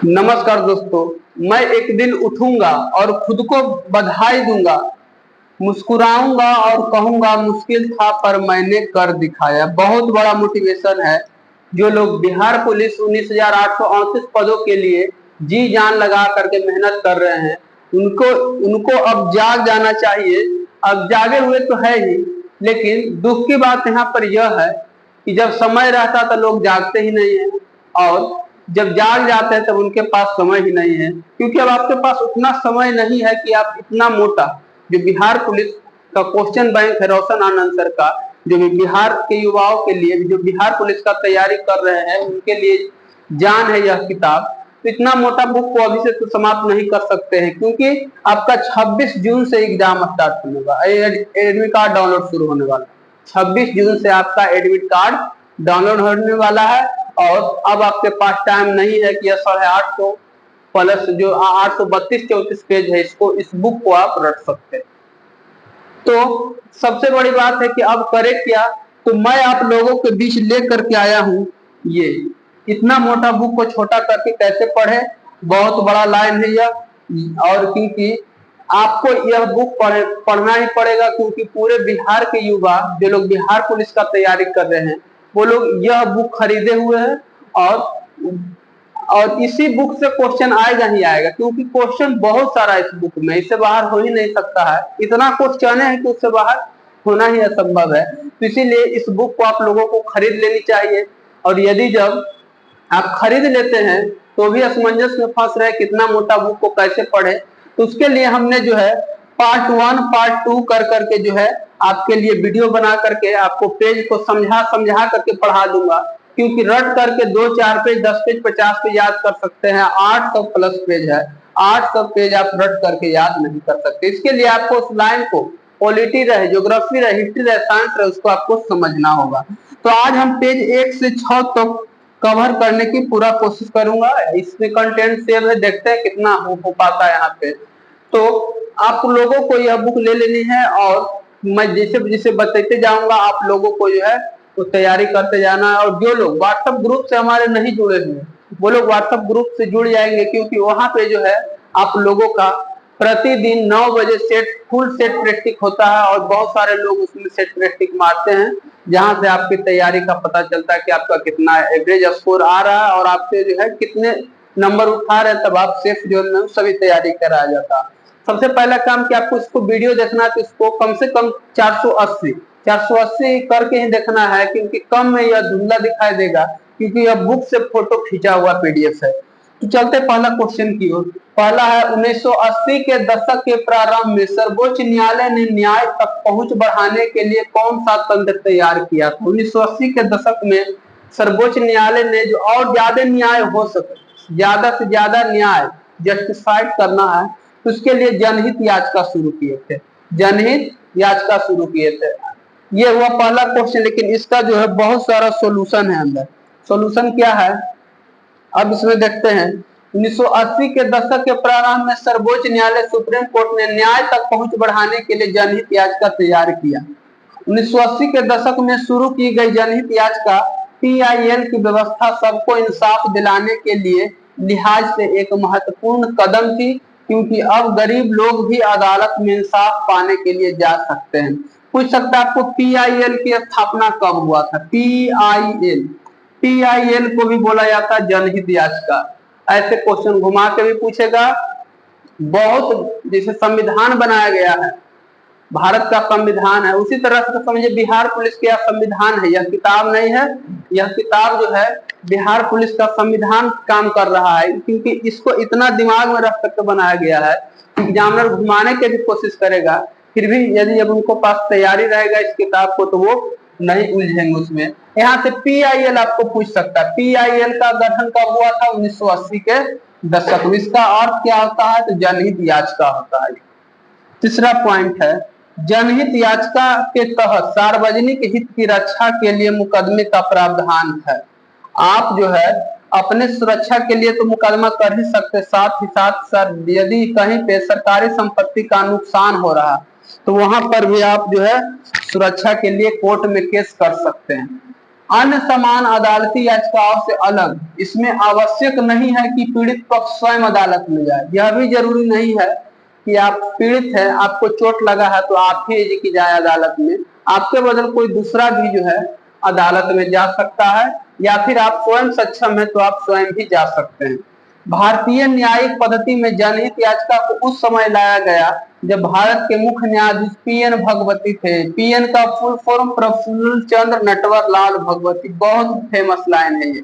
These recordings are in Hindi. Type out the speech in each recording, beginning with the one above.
नमस्कार दोस्तों। मैं एक दिन उठूंगा और खुद को बधाई दूंगा, मुस्कुराऊंगा और कहूंगा मुश्किल था पर मैंने कर दिखाया। बहुत बड़ा मोटिवेशन है। जो लोग बिहार पुलिस 19,838 पदों के लिए जी जान लगा करके मेहनत कर रहे हैं, उनको उनको अब जाग जाना चाहिए। अब जागे हुए तो है ही, लेकिन दुख की बात यहाँ पर यह है कि जब समय रहता तो लोग जागते ही नहीं है, और जब जाग जाते हैं तब उनके पास समय ही नहीं है। क्योंकि अब आपके पास उतना समय नहीं है कि आप इतना मोटा, जो बिहार पुलिस का क्वेश्चन बैंक है रोशन आनंद सर का, जो बिहार के युवाओं के लिए, जो बिहार पुलिस का तैयारी कर रहे हैं उनके लिए जान है यह किताब। तो इतना मोटा बुक को अभी से तो समाप्त नहीं कर सकते हैं, क्योंकि आपका 26 जून से एग्जाम स्टार्ट होने वाला, एडमिट कार्ड डाउनलोड शुरू होने वाला। 26 जून से आपका एडमिट कार्ड डाउनलोड होने वाला है, और अब आपके पास टाइम नहीं है कि यह 850 प्लस जो 832-34 पेज है, इसको, इस बुक को आप रट सकते हैं। तो सबसे बड़ी बात है कि अब करे क्या। तो मैं आप लोगों के बीच लेकर के आया हूं ये इतना मोटा बुक को छोटा करके कैसे पढ़े। बहुत बड़ा लाइन है यह, और क्योंकि आपको यह बुक पढ़ना ही पड़ेगा, क्योंकि पूरे बिहार के युवा जो लोग बिहार पुलिस का तैयारी कर रहे हैं वो लोग यह बुक खरीदे हुए हैं, और इसी बुक से क्वेश्चन आएगा ही आएगा, क्योंकि क्वेश्चन बहुत सारा इस बुक में, इससे बाहर हो ही नहीं सकता है। इतना क्वेश्चन है कि उससे बाहर होना ही असंभव है। तो इसीलिए इस बुक को आप लोगों को खरीद लेनी चाहिए। और यदि जब आप खरीद लेते हैं तो भी असमंजस में फंस रहे कितना मोटा बुक को कैसे पढ़े, तो उसके लिए हमने जो है पार्ट 1 पार्ट 2 कर करके जो है आपके लिए वीडियो बना करके आपको पेज को समझा समझा करके पढ़ा दूंगा। क्योंकि रट करके 2-4 पेज, 10 पेज, 50 पेज याद कर सकते हैं, 800 प्लस पेज है, 800 पेज आप रट करके याद नहीं कर सकते। इसके लिए आपको उस लाइन को, पॉलिटी रहे, ज्योग्राफी रहे, हिस्ट्री रहे, साइंस रहे, उसको आपको समझना होगा। तो आज हम पेज 1 से 6 तक कवर करने की पूरा कोशिश करूंगा। इसमें कंटेंट सेव है, देखते हैं कितना हो पाता है यहाँ पे। तो आप लोगों को यह बुक ले लेनी है, और मैं जैसे जैसे बताते जाऊंगा आप लोगों को जो है तो तैयारी करते जाना है। और जो लोग व्हाट्सएप ग्रुप से हमारे नहीं जुड़े हुए वो लोग व्हाट्सएप ग्रुप से जुड़ जाएंगे, क्योंकि वहां पे जो है आप लोगों का प्रतिदिन 9 बजे फुल सेट प्रैक्टिस होता है, और बहुत सारे लोग उसमें सेट प्रैक्टिस मारते हैं, जहां से आपकी तैयारी का पता चलता है कि आपका कितना एवरेज स्कोर आ रहा है और आपसे जो है कितने नंबर उठा रहे हैं। तब आप सेफ जोन में सभी तैयारी कराया जाता है। सबसे पहला काम कि आपको इसको वीडियो देखना है, तो इसको कम से कम 480 करके ही देखना है, क्योंकि कम में यह धुंधला दिखाई देगा, क्योंकि यह बुक से फोटो खींचा हुआ पीडीएफ है। तो चलते पहला क्वेश्चन की ओर। पहला है 1980 के दशक के प्रारंभ में सर्वोच्च न्यायालय ने न्याय तक पहुंच बढ़ाने के लिए कौन सा तंत्र तैयार किया था। 1980 के दशक में सर्वोच्च न्यायालय ने जो और ज्यादा न्याय हो सके, ज्यादा से ज्यादा न्याय जस्टिफाइड करना है, तो उसके लिए जनहित याचिका शुरू किए थे। जनहित याचिका शुरू किए थे। ये हुआ पहला क्वेश्चन, लेकिन इसका जो है बहुत सारा सॉल्यूशन है अंदर। सॉल्यूशन क्या है अब इसमें देखते हैं। 1980 के दशक के प्रारंभ में सर्वोच्च न्यायालय सुप्रीम कोर्ट ने न्याय तक पहुंच बढ़ाने के लिए जनहित याचिका तैयार किया। 1980 के दशक में शुरू की गई जनहित याचिका PIL की व्यवस्था सबको इंसाफ दिलाने के लिए लिहाज से एक महत्वपूर्ण कदम थी, क्योंकि अब गरीब लोग भी अदालत में इंसाफ पाने के लिए जा सकते हैं। पूछ सकता है आपको PIL की स्थापना कब हुआ था। PIL को भी बोला जाता है जनहित याचिका। ऐसे क्वेश्चन घुमा के भी पूछेगा। बहुत जैसे संविधान बनाया गया है, भारत का संविधान है, उसी तरह से समझिए बिहार पुलिस का संविधान है। यह किताब नहीं है, यह किताब जो है बिहार पुलिस का संविधान काम कर रहा है, क्योंकि इसको इतना दिमाग में रख करके बनाया गया है कि एग्जामिनर घुमाने की भी कोशिश करेगा, फिर भी यदि अब उनको पास तैयारी रहेगा इस किताब को तो वो नहीं उलझेंगे उसमें। यहाँ से PIL आपको पूछ सकता है। PIL का गठन कब हुआ था। 1980 के दशक में। इसका अर्थ क्या होता है, तो जनहित याचिका होता है। तीसरा पॉइंट है, जनहित याचिका के तहत सार्वजनिक हित की रक्षा के लिए मुकदमे का प्रावधान है। आप जो है अपने सुरक्षा के लिए तो मुकदमा कर ही सकते, साथ ही साथ सर यदि कहीं पे सरकारी संपत्ति का नुकसान हो रहा तो वहां पर भी आप जो है सुरक्षा के लिए कोर्ट में केस कर सकते हैं। अन्य समान अदालती याचिकाओं से अलग इसमें आवश्यक नहीं है कि पीड़ित पक्ष स्वयं अदालत में जाए। यह भी जरूरी नहीं है कि आप पीड़ित है, आपको चोट लगा है तो आप ही की जाए अदालत में, आपके बदल कोई दूसरा भी जो है अदालत में जा सकता है, या फिर आप स्वयं सक्षम है तो आप स्वयं भी जा सकते हैं। भारतीय न्यायिक पद्धति में जनहित याचिका को उस समय लाया गया जब भारत के मुख्य न्यायाधीश पीएन भगवती थे। पीएन का फुल फॉर्म प्रफुल्ल चंद्र नटवर लाल भगवती। बहुत फेमस लाइन है ये,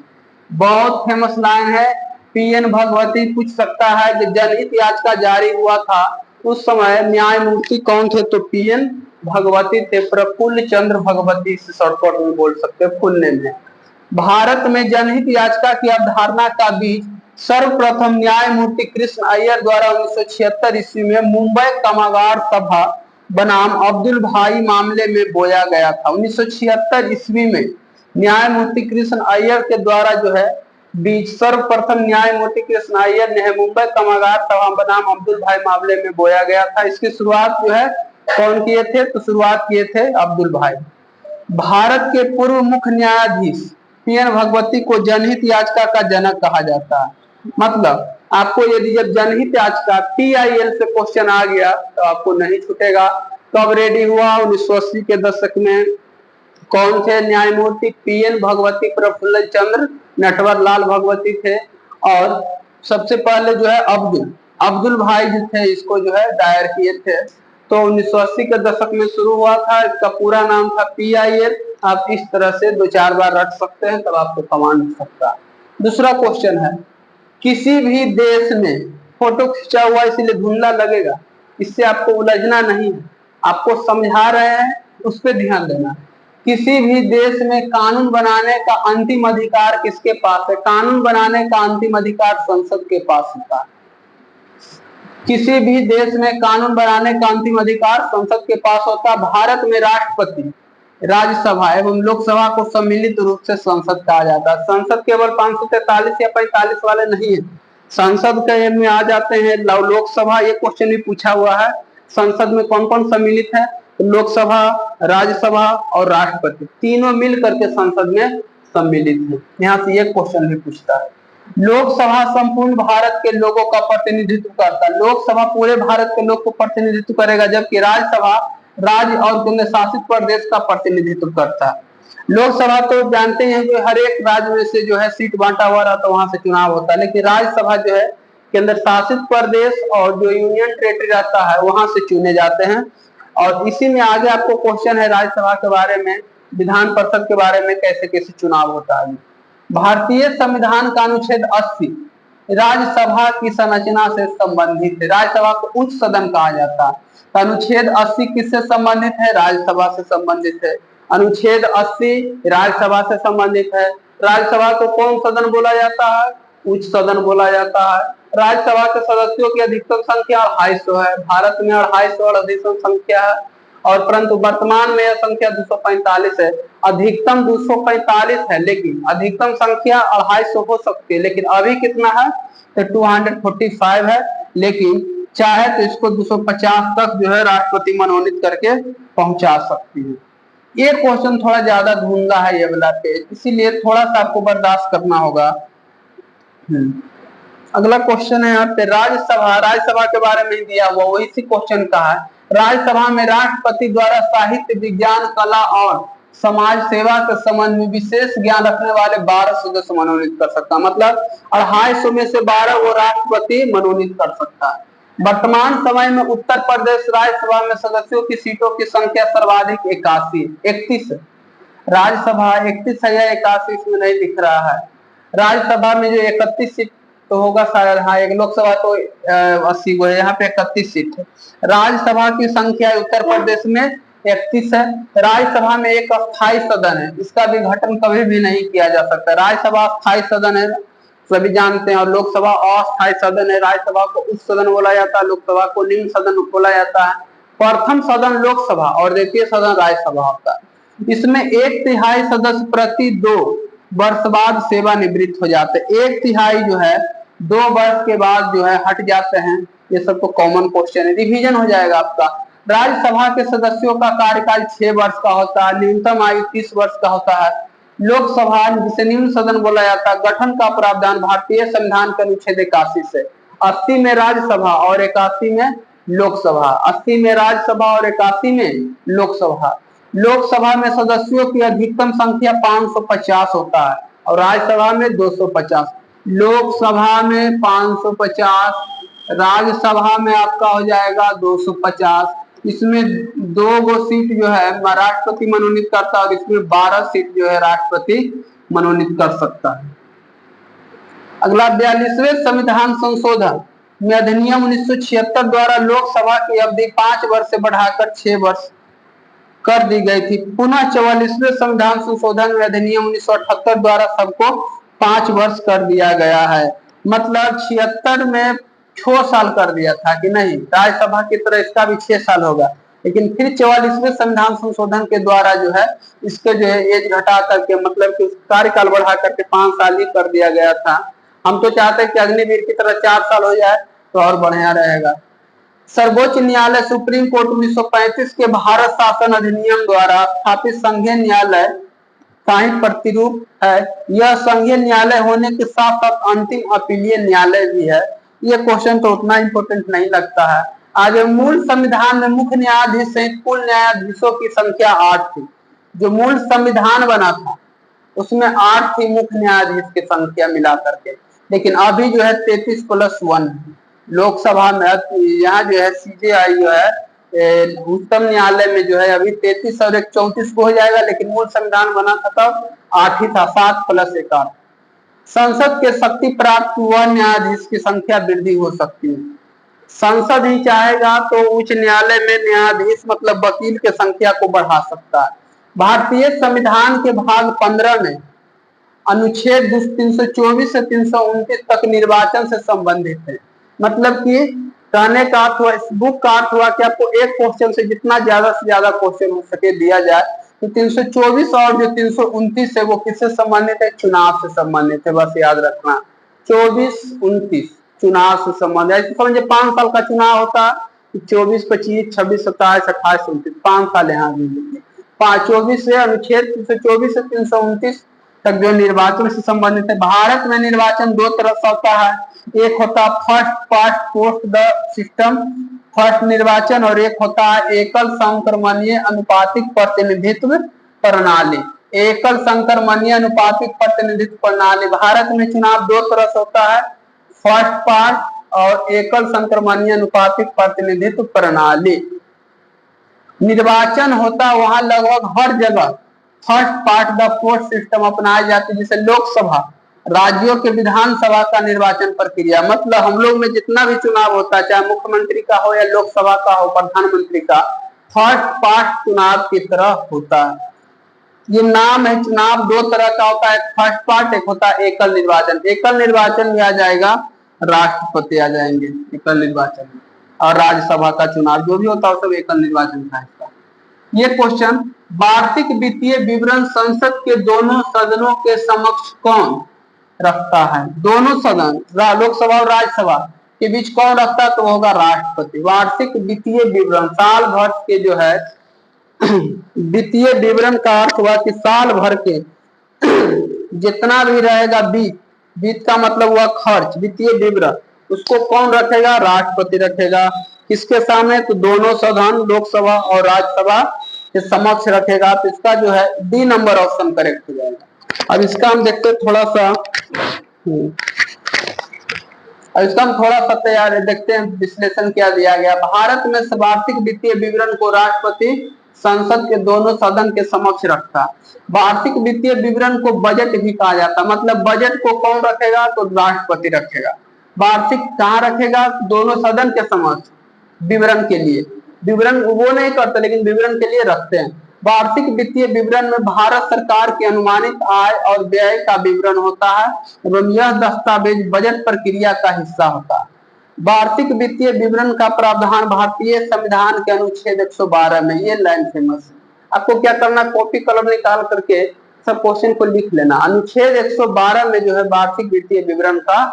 बहुत फेमस लाइन है। पीएन भगवती पूछ सकता है कि जनहित याचिका जारी हुआ था उस समय न्यायमूर्ति कौन थे, तो पीएन भगवती थे, प्रफुल्ल चंद्र भगवती से शॉर्टकट में बोल सकते हैं, फुल नेम है। भारत में जनहित याचिका की अवधारणा का बीज सर्वप्रथम न्यायमूर्ति कृष्ण अय्यर द्वारा 1976 ईस्वी में मुंबई कारागार सभा बनाम अब्दुल भाई मामले में बोया गया था। 1976 ईस्वी में न्यायमूर्ति कृष्ण अय्यर के द्वारा जो है बीज सर्वप्रथम न्यायमूर्ति कृष्ण अय्यर ने मुंबई कारागार सभा बनाम अब्दुल भाई मामले में बोया गया था। इसकी शुरुआत जो है कौन किए थे, तो शुरुआत किए थे अब्दुल भाई। भारत के पूर्व मुख्य न्यायाधीश पीएन भगवती को जनहित याचिका का जनक कहा जाता है। मतलब आपको यदि जब जनहित याचिका PIL से क्वेश्चन आ गया तो आपको नहीं छूटेगा। कब रेडी हुआ, 1980 के दशक में। कौन थे न्यायमूर्ति, पीएन भगवती, प्रफुल्ल चंद्र नटवर लाल भगवती थे। और सबसे पहले जो है अब्दुल भाई जो थे इसको जो है दायर किए थे, तो 1980 के दशक में शुरू हुआ था। इसका पूरा नाम था PIL। आप इस तरह से 2-4 बार रट सकते हैं, तब आपको कमांड हो सकता है। दूसरा क्वेश्चन है, किसी भी देश में फोटो खींचा हुआ इसलिए धुंधला लगेगा, इससे आपको उलझना नहीं है, आपको समझा रहे हैं, उस पर ध्यान देना। किसी भी देश में कानून बनाने का अंतिम अधिकार किसके पास है? कानून बनाने का अंतिम अधिकार संसद के पास होता है। किसी भी देश में कानून बनाने का अंतिम अधिकार संसद के पास होता है। भारत में राष्ट्रपति, राज्यसभा एवं लोकसभा को सम्मिलित रूप से संसद कहा जाता है। संसद केवल 543 या 45 वाले नहीं है, संसद के में आ जाते हैं लोकसभा। ये क्वेश्चन भी पूछा हुआ है, संसद में कौन कौन सम्मिलित है, तो लोकसभा, राज्यसभा और राष्ट्रपति तीनों मिल करके संसद में सम्मिलित है। यहाँ से ये क्वेश्चन भी पूछता है। लोकसभा संपूर्ण भारत के लोगों का प्रतिनिधित्व करता है। लोकसभा पूरे भारत के लोग को प्रतिनिधित्व करेगा, जबकि राज्यसभा राज्य और केंद्र शासित प्रदेश का प्रतिनिधित्व करता है। लोकसभा तो जानते हैं कि हर एक राज्य में से जो है सीट बांटा हुआ रहता है, वहां से चुनाव होता है, लेकिन राज्यसभा जो है केंद्र शासित प्रदेश और जो यूनियन टेरिटरी रहता है वहां से चुने जाते हैं। और इसी में आगे आपको क्वेश्चन है राज्यसभा के बारे में, विधान परिषद के बारे में, कैसे कैसे चुनाव होता है। भारतीय संविधान का अनुच्छेद 80 राज्यसभा की संरचना से संबंधित है। राज्यसभा को उच्च सदन कहा जाता है। अनुच्छेद 80 किससे संबंधित है? राज्यसभा से संबंधित है। अनुच्छेद 80 राज्यसभा से संबंधित है। राज्यसभा को कौन सदन बोला जाता है? उच्च सदन बोला जाता है। राज्यसभा के सदस्यों की अधिकतम संख्या 250 है। भारत में 250 अधिकतम संख्या है, और परंतु वर्तमान में यह संख्या 245 है। अधिकतम 245 है, लेकिन अधिकतम संख्या 250 हो सकती है, लेकिन अभी कितना है तो 245 है। लेकिन चाहे तो इसको 250 तक जो है राष्ट्रपति मनोनीत करके पहुंचा सकती है। ये क्वेश्चन थोड़ा ज्यादा धुंधला है ये वाला पेज, इसीलिए थोड़ा सा आपको बर्दाश्त करना होगा। अगला क्वेश्चन है यहाँ पे राज्यसभा के बारे में दिया हुआ, वो इसी क्वेश्चन का है। राज्यसभा में राष्ट्रपति द्वारा साहित्य, विज्ञान, कला और समाज सेवा के संबंध में विशेष ज्ञान रखने वाले 12 सदस्य मनोनीत कर सकता है। मतलब 250 में से 12 वो राष्ट्रपति मनोनीत कर सकता है। वर्तमान समय में उत्तर प्रदेश राज्यसभा में सदस्यों की सीटों की संख्या सर्वाधिक 31 राज्यसभा 31 है या 81 इसमें नहीं दिख रहा है। राज्यसभा में जो 31 सीट तो होगा शायद, हाँ, एक लोकसभा तो 80 को है, यहाँ पे 31 सीट है। राज्यसभा की संख्या उत्तर प्रदेश में 31 है। राज्यसभा में एक अस्थायी सदन है, इसका भी गठन कभी भी नहीं किया जा सकता। राज्यसभा अस्थायी सदन है, सभी जानते हैं, और लोकसभा अस्थायी सदन है। राज्यसभा को उच्च सदन बोला जाता है, लोकसभा को निम्न सदन बोला जाता है। प्रथम सदन लोकसभा और द्वितीय सदन राज्यसभा होता है। इसमें 1/3 सदस्य प्रति 2 वर्ष बाद सेवानिवृत्त हो जाते हैं। 1/3 जो है 2 वर्ष के बाद जो है हट जाते हैं। ये सब तो कॉमन क्वेश्चन है, रिवीजन हो जाएगा आपका। राज्यसभा के सदस्यों का कार्यकाल 6 वर्ष का होता है। न्यूनतम आयु 30 वर्ष का होता है। लोकसभा जिसे निम्न सदन बोला जाता है, गठन का प्रावधान भारतीय संविधान के अनुच्छेद 81 से, 80 में राज्यसभा और 81 में लोकसभा, 80 में राज्यसभा और 81 में लोकसभा। लोकसभा में सदस्यों की अधिकतम संख्या 550 होता है और राज्यसभा में 250। लोकसभा में 550, राज्यसभा में आपका हो जाएगा 250। इसमें 2 गो सीट जो है राष्ट्रपति मनोनीत करता है और इसमें 12 सीट जो है राष्ट्रपति मनोनीत कर सकता है। अगला 42वें संविधान संशोधन में अधिनियम 1976 द्वारा लोकसभा की अवधि 5 वर्ष से बढ़ाकर 6 वर्ष कर दी गई थी। पुनः 44वें संविधान संशोधन में अधिनियम 1978 द्वारा सबको 5 वर्ष कर दिया गया है। मतलब 76 में 6 साल कर दिया था कि नहीं, राज्यसभा की तरह इसका भी 6 साल होगा, लेकिन फिर 44वें संविधान संशोधन के द्वारा जो है इसके जो है एज घटा करके मतलब कि कार्यकाल बढ़ा करके 5 साल ही कर दिया गया था। हम तो चाहते हैं कि अग्निवीर की तरह 4 साल हो जाए तो और बढ़िया रहेगा। सर्वोच्च न्यायालय सुप्रीम कोर्ट 1935 के भारत शासन अधिनियम द्वारा स्थापित संघीय न्यायालय साहित्य प्रतिरूप है। यह संघीय न्यायालय होने के साथ साथ अंतिम अपीलीय न्यायालय भी है। ये क्वेश्चन तो उतना इंपॉर्टेंट नहीं लगता है। आगे मूल संविधान में मुख्य न्यायाधीश सहित कुल न्यायाधीशों की संख्या 8 थी। जो मूल संविधान बना था उसमें 8 थी मुख्य न्यायाधीश की संख्या मिला करके, लेकिन अभी जो है 33+1 है। लोकसभा में यहाँ जो है सीजेआई जो है उच्चतम न्यायालय में जो है अभी 33 और 1 34 को हो जाएगा, लेकिन मूल संविधान बना था तब 8 ही था, 7+1 8। संसद के शक्ति प्राप्त हुआ न्यायाधीश की संख्या वृद्धि हो सकती है। संसद ही चाहेगा तो उच्च न्यायालय में न्यायाधीश मतलब वकील की संख्या को बढ़ा सकता है। भारतीय संविधान के भाग 15 में अनुच्छेद 324 से 329 तक निर्वाचन से संबंधित है। मतलब कि कहने का अर्थ हुआ, इस बुक का अर्थ हुआ कि आपको एक क्वेश्चन से जितना ज्यादा से ज्यादा क्वेश्चन हो सके दिया जाए। तो 324 और जो 329 है वो किससे संबंधित है? चुनाव से संबंधित है, बस याद रखना। 24 29 चुनाव से संबंधित है। समझे 5 साल का चुनाव होता है, 24 25 26 27 28 29 5 साल यहाँ भी 24 से अनुच्छेद 324 से 329 तक जो निर्वाचन से संबंधित है। भारत में निर्वाचन 2 तरह से होता है, एक होता है first past post the system first निर्वाचन, और एक होता है एकल संक्रमणीय अनुपातिक प्रतिनिधित्व प्रणाली। एकल संक्रमणीय अनुपातिक प्रतिनिधित्व प्रणाली भारत में चुनाव 2 तरह से होता है, फर्स्ट पास्ट और एकल संक्रमणीय अनुपातिक प्रतिनिधित्व प्रणाली। निर्वाचन होता वहां लगभग हर जगह first part the post system अपनाई जाती है, जैसे लोकसभा राज्यों के विधानसभा का निर्वाचन प्रक्रिया। मतलब हम लोग में जितना भी चुनाव होता है, चाहे मुख्यमंत्री का हो या लोकसभा का हो, प्रधानमंत्री का, फर्स्ट पार्ट चुनाव की तरह होता है। ये नाम है, चुनाव 2 तरह का होता है, फर्स्ट पार्ट, एक होता है एकल निर्वाचन। एकल निर्वाचन में आ जाएगा राष्ट्रपति आ जाएंगे एकल निर्वाचन में, और राज्यसभा का चुनाव जो भी होता है सब एकल निर्वाचन का हिस्सा। ये क्वेश्चन, वार्षिक वित्तीय विवरण संसद के दोनों सदनों के समक्ष कौन रखता है? दोनों सदन लोकसभा और राज्यसभा के बीच कौन रखता है? तो होगा राष्ट्रपति। वार्षिक वित्तीय विवरण साल भर के जो है वित्तीय विवरण का अर्थ हुआ कि साल भर के जितना भी रहेगा वित्त का मतलब हुआ खर्च, वित्तीय विवरण, उसको कौन रखेगा? राष्ट्रपति रखेगा। किसके सामने? तो दोनों सदन लोकसभा और राज्यसभा के समक्ष रखेगा। तो इसका जो है डी नंबर ऑप्शन करेक्ट हो जाएगा। अब इसका हम देखते हैं थोड़ा सा, इसका हम थोड़ा सा तैयार देखते हैं विश्लेषण क्या दिया गया। भारत में वार्षिक वित्तीय विवरण को राष्ट्रपति संसद के दोनों सदन के समक्ष रखता। वार्षिक वित्तीय विवरण को बजट भी कहा जाता, मतलब बजट को कौन रखेगा? तो राष्ट्रपति रखेगा। वार्षिक कहाँ रखेगा? दोनों सदन के समक्ष विवरण के लिए। विवरण वो नहीं करते लेकिन विवरण के लिए रखते हैं। वार्षिक वित्तीय विवरण में भारत सरकार की अनुमानित आय और व्यय का विवरण होता है एवं यह दस्तावेज बजट प्रक्रिया का हिस्सा होता है। वार्षिक वित्तीय विवरण का प्रावधान भारतीय संविधान के अनुच्छेद 112 में, ये लाइन फेमस है। आपको क्या करना, कॉपी कलम निकाल करके सब क्वेश्चन को लिख लेना। अनुच्छेद 112 में जो है वार्षिक वित्तीय विवरण का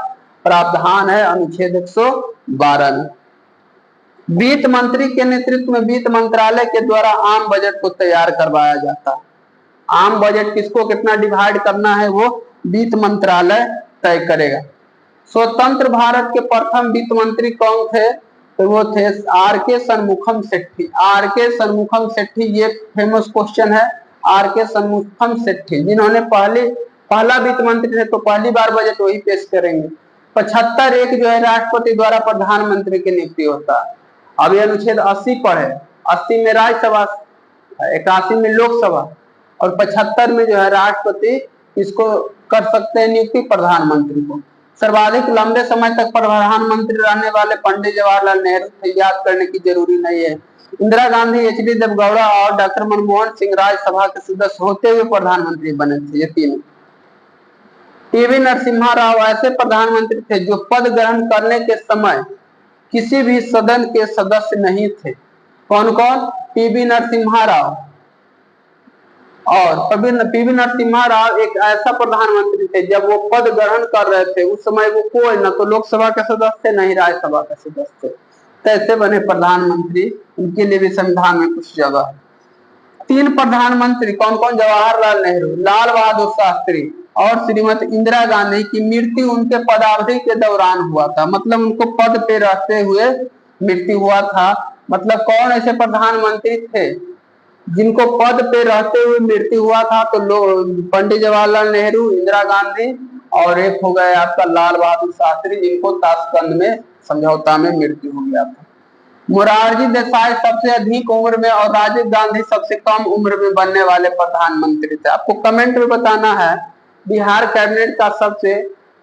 प्रावधान है, अनुच्छेद 112 में। वित्त मंत्री के नेतृत्व में वित्त मंत्रालय के द्वारा आम बजट को तैयार करवाया जाता है। आम बजट किसको कितना डिवाइड करना है वो वित्त मंत्रालय तय करेगा। स्वतंत्र भारत के प्रथम वित्त मंत्री कौन थे? तो वो थे आर के शनमुखम सेट्टी। आर के शनमुखम सेट्टी, ये फेमस क्वेश्चन है। आर के शनमुखम सेट्टी जिन्होंने पहला वित्त मंत्री थे, तो पहली बार बजट वही पेश करेंगे। 75 एक जो है राष्ट्रपति द्वारा प्रधानमंत्री की नियुक्ति होता है। अब ये अनुच्छेद 80 पढ़े, 80 में राज्यसभा, 81 में लोकसभा और 75 में जो है राष्ट्रपति इसको कर सकते हैं नियुक्ति, प्रधानमंत्री को। सर्वाधिक लंबे समय तक प्रधानमंत्री रहने वाले पंडित जवाहरलाल नेहरू थे, याद करने की जरूरी नहीं है। इंदिरा गांधी, एच.डी. देवगौड़ा और डॉक्टर मनमोहन सिंह राज्यसभा के सदस्य होते हुए प्रधानमंत्री बने थे, ये तीनों। पी.वी. नरसिम्हा राव ऐसे प्रधानमंत्री थे जो पद ग्रहण करने के समय किसी भी सदन के सदस्य नहीं थे। कौन कौन? पी.वी. नरसिम्हा राव। और पी.वी. नरसिम्हा राव एक ऐसा प्रधानमंत्री थे, जब वो पद ग्रहण कर रहे थे उस समय वो कोई न तो लोकसभा के सदस्य थे, न ही राज्यसभा के सदस्य थे, कैसे बने प्रधानमंत्री? उनके लिए भी संविधान में कुछ जगह है। 3 प्रधानमंत्री कौन कौन? जवाहरलाल नेहरू, लाल बहादुर शास्त्री और श्रीमती इंदिरा गांधी की मृत्यु उनके पदावधि के दौरान हुआ था, मतलब उनको पद पे रहते हुए मृत्यु हुआ था। मतलब कौन ऐसे प्रधानमंत्री थे जिनको पद पे रहते हुए मृत्यु हुआ था? तो पंडित जवाहरलाल नेहरू, इंदिरा गांधी और एक हो गया आपका लाल बहादुर शास्त्री, जिनको ताशकंद में समझौता में मृत्यु हो गया था। मोरारजी देसाई सबसे अधिक उम्र में और राजीव गांधी सबसे कम उम्र में बनने वाले प्रधानमंत्री थे। आपको कमेंट में बताना है बिहार कैबिनेट का सबसे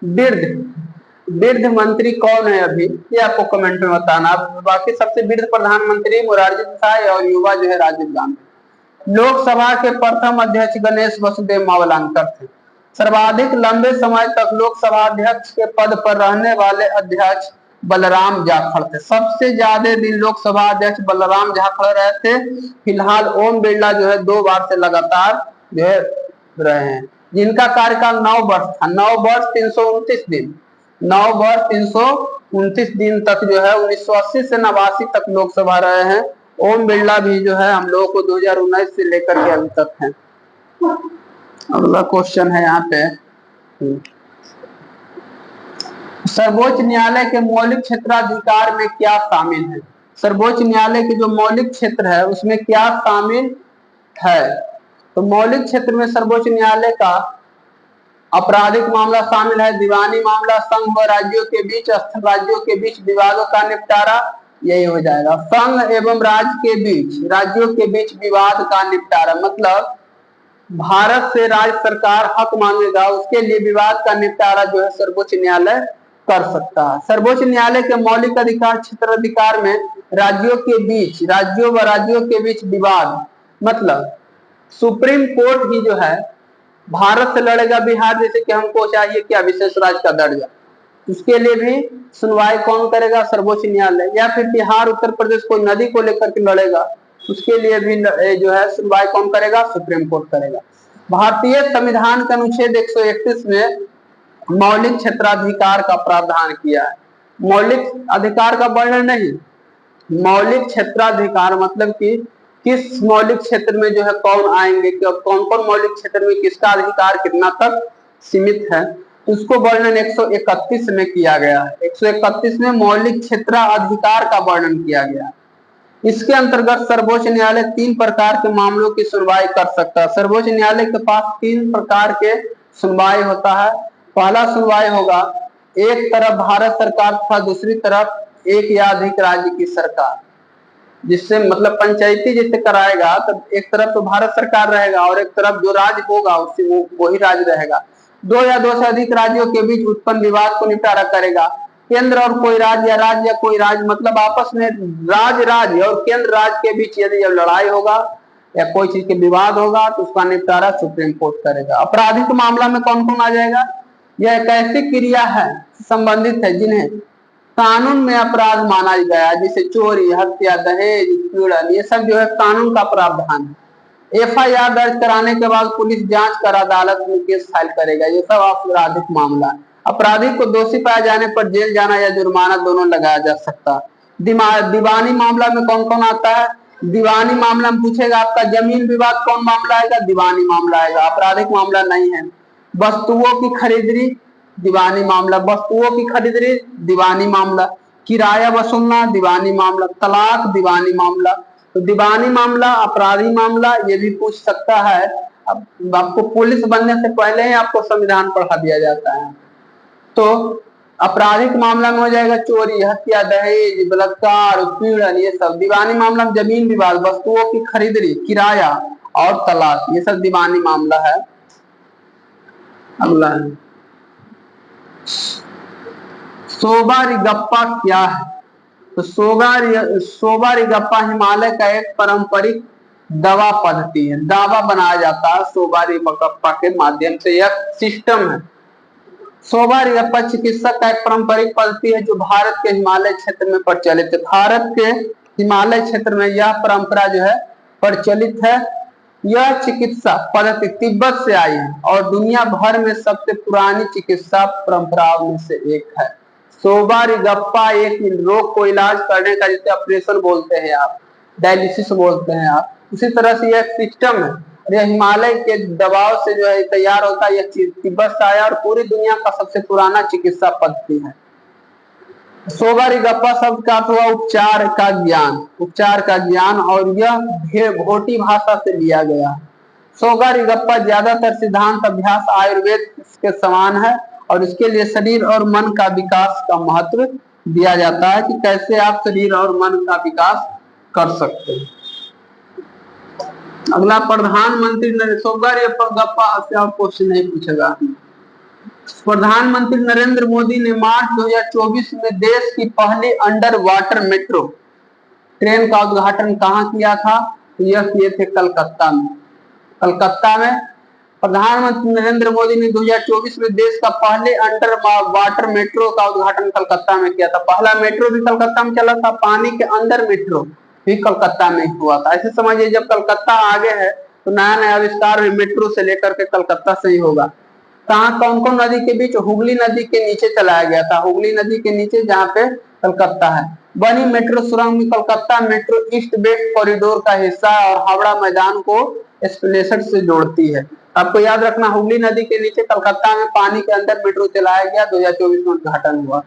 वृद्ध मंत्री कौन है अभी, ये आपको कमेंट में बताना। बाकी सबसे वृद्ध प्रधानमंत्री मोरारजी देसाई और युवा जो है राजीव गांधी। लोकसभा के प्रथम अध्यक्ष गणेश वसुदेव मावलंकर थे। सर्वाधिक लंबे समय तक लोकसभा अध्यक्ष के पद पर रहने वाले अध्यक्ष बलराम जाखड़ थे। सबसे ज्यादा दिन लोकसभा अध्यक्ष बलराम जाखड़ रहे थे। फिलहाल ओम बिरला जो है 2 बार से लगातार जो है रहे हैं, जिनका कार्यकाल 9 वर्ष था। 9 वर्ष 329 दिन, 9 वर्ष 329 दिन तक जो है 1980 से 89 तक लोकसभा रहे हैं। ओम बिरला भी जो है हम लोगों को 2019 से लेकर के अभी तक है। अगला क्वेश्चन है यहाँ पे, सर्वोच्च न्यायालय के मौलिक क्षेत्राधिकार में क्या शामिल है? सर्वोच्च न्यायालय के जो मौलिक क्षेत्र है उसमें क्या शामिल है? तो मौलिक क्षेत्र में सर्वोच्च न्यायालय का आपराधिक मामला शामिल है, दीवानी मामला, संघ व राज्यों के बीच, अस्थिर राज्यों के बीच विवादों का निपटारा, यही हो जाएगा। संघ एवं राज्य के बीच, राज्यों के बीच विवाद का निपटारा, मतलब भारत से राज्य सरकार हक मांगेगा, उसके लिए विवाद का निपटारा जो है सर्वोच्च न्यायालय कर सकता है। सर्वोच्च न्यायालय के मौलिक अधिकार क्षेत्राधिकार में राज्यों के बीच, राज्यों व राज्यों के बीच विवाद, मतलब सुप्रीम कोर्ट ही जो है भारत से लड़ेगा बिहार, जैसे कि हमको चाहिए क्या विशेष राज्य का दर्जा, उसके लिए भी सुनवाई कौन करेगा? सर्वोच्च न्यायालय। या फिर बिहार उत्तर प्रदेश कोई नदी को लेकर के लड़ेगा, उसके लिए भी जो है सुनवाई कौन करेगा? सुप्रीम कोर्ट करेगा। भारतीय संविधान के अनुच्छेद 131 में मौलिक क्षेत्राधिकार का प्रावधान किया है। मौलिक अधिकार का वर्णन नहीं, मौलिक क्षेत्राधिकार मतलब कि किस मौलिक क्षेत्र में जो है कौन आएंगे, कौन कौन मौलिक क्षेत्र में किसका अधिकार कितना तक सीमित है, उसको वर्णन 131 में किया गया है। 131 में मौलिक क्षेत्राधिकार का वर्णन किया गया है। इसके अंतर्गत सर्वोच्च न्यायालय 3 प्रकार के मामलों की सुनवाई कर सकता है। सर्वोच्च न्यायालय के पास 3 प्रकार के सुनवाई होता है। पहला सुनवाई होगा एक तरफ भारत सरकार तथा दूसरी तरफ एक या अधिक राज्य की सरकार, जिससे मतलब पंचायती जैसे कराएगा तो एक तरफ तो भारत सरकार रहेगा और एक तरफ जो राज्य होगा उससे वही राज्य रहेगा। 2 या 2 से अधिक राज्यों के बीच उत्पन्न विवाद को निपटारा करेगा। केंद्र और कोई राज्य या राज्य या कोई राज्य, मतलब आपस में राज्य और केंद्र राज्य के बीच यदि लड़ाई होगा या कोई चीज के विवाद होगा तो उसका निपटारा सुप्रीम कोर्ट करेगा। आपराधिक मामला में कौन कौन आ जाएगा? यह एक ऐसी क्रिया है संबंधित है जिन्हें कानून में अपराध माना गया, जैसे चोरी, हत्या, दहेज, उत्पीड़न, ये सब जो है कानून का प्रावधान है। एफआईआर दर्ज कराने के बाद पुलिस जांच कर अदालत में केस फाइल करेगा, ये सब आपराधिक मामला है। अपराधी को दोषी पाए जाने पर जेल जाना या जुर्माना दोनों लगाया जा सकता है। दीवानी मामला में कौन कौन आता है? दीवानी मामला में पूछेगा आपका जमीन विवाद कौन मामला आएगा, दीवानी मामला आएगा, आपराधिक मामला नहीं है। वस्तुओं की खरीदरी दीवानी मामला, वस्तुओं की खरीदरी दीवानी मामला, किराया वसूलना दीवानी मामला, तलाक दीवानी मामला। तो दीवानी मामला, अपराधी मामला ये भी पूछ सकता है। अब आपको पुलिस बनने से पहले ही आपको संविधान पढ़ा दिया जाता है। तो आपराधिक मामला में हो जाएगा चोरी, हत्या, दहेज, बलात्कार, उत्पीड़न, ये सब। दीवानी मामला में जमीन विवाद, वस्तुओं की खरीदरी, किराया और तलाक, ये सब दीवानी मामला है। अगला है सोबा रिगप्पा क्या है? तो सोबा रिगप्पा हिमालय का एक पारंपरिक दवा पद्धति है, दावा बनाया जाता है सोबा रिगप्पा के माध्यम से। यह सिस्टम है। सोबा रिगप्पा चिकित्सा का एक पारंपरिक पद्धति है जो भारत के हिमालय क्षेत्र में प्रचलित है। भारत के हिमालय क्षेत्र में यह परंपरा जो है प्रचलित है। यह चिकित्सा पद्धति तिब्बत से आई है और दुनिया भर में सबसे पुरानी चिकित्सा परंपराओं में से एक है। सोबा रिगप्पा एक रोग को इलाज करने का, जिसे ऑपरेशन बोलते हैं आप, डायलिसिस बोलते हैं आप, उसी तरह से यह सिस्टम है। और यह हिमालय के दबाव से जो है तैयार होता है। यह तिब्बत से आया और पूरी दुनिया का सबसे पुराना चिकित्सा पद्धति है। सोबा रिगप्पा शब्द का अर्थ हुआ उपचार का ज्ञान, उपचार का ज्ञान, और यह भोटी भाषा से लिया गया। सोबा रिगप्पा ज्यादातर सिद्धांत अभ्यास आयुर्वेद के समान है और इसके लिए शरीर और मन का विकास का महत्व दिया जाता है कि कैसे आप शरीर और मन का विकास कर सकते हैं। अगला प्रधानमंत्री सोबा रिगप्पा से आप क्वेश्चन नहीं पूछेगा। प्रधानमंत्री नरेंद्र मोदी ने मार्च 2024 में देश की पहली अंडर वाटर मेट्रो ट्रेन का उद्घाटन कहां किया था? तो यह किए थे कलकत्ता में। कलकत्ता में प्रधानमंत्री नरेंद्र मोदी ने 2024 में देश का पहले अंडर वाटर मेट्रो का उद्घाटन कलकत्ता में किया था। पहला मेट्रो भी कलकत्ता में चला था, पानी के अंदर मेट्रो भी कलकत्ता में हुआ था। ऐसे समझिए जब कलकत्ता आगे है तो नया नया आविष्कार भी मेट्रो से लेकर के कलकत्ता से ही होगा। कहाँ, कौन कौन नदी के बीच? हुगली नदी के नीचे चलाया गया था, हुगली नदी के नीचे जहाँ पे कलकत्ता है। बनी मेट्रो सुरंग में Calcutta metro east west corridor का हिस्सा और हावड़ा मैदान को एस्केलेटर से जोड़ती है। आपको याद रखना, हुगली नदी के नीचे कलकत्ता में पानी के अंदर मेट्रो चलाया गया, 2024 में उद्घाटन हुआ।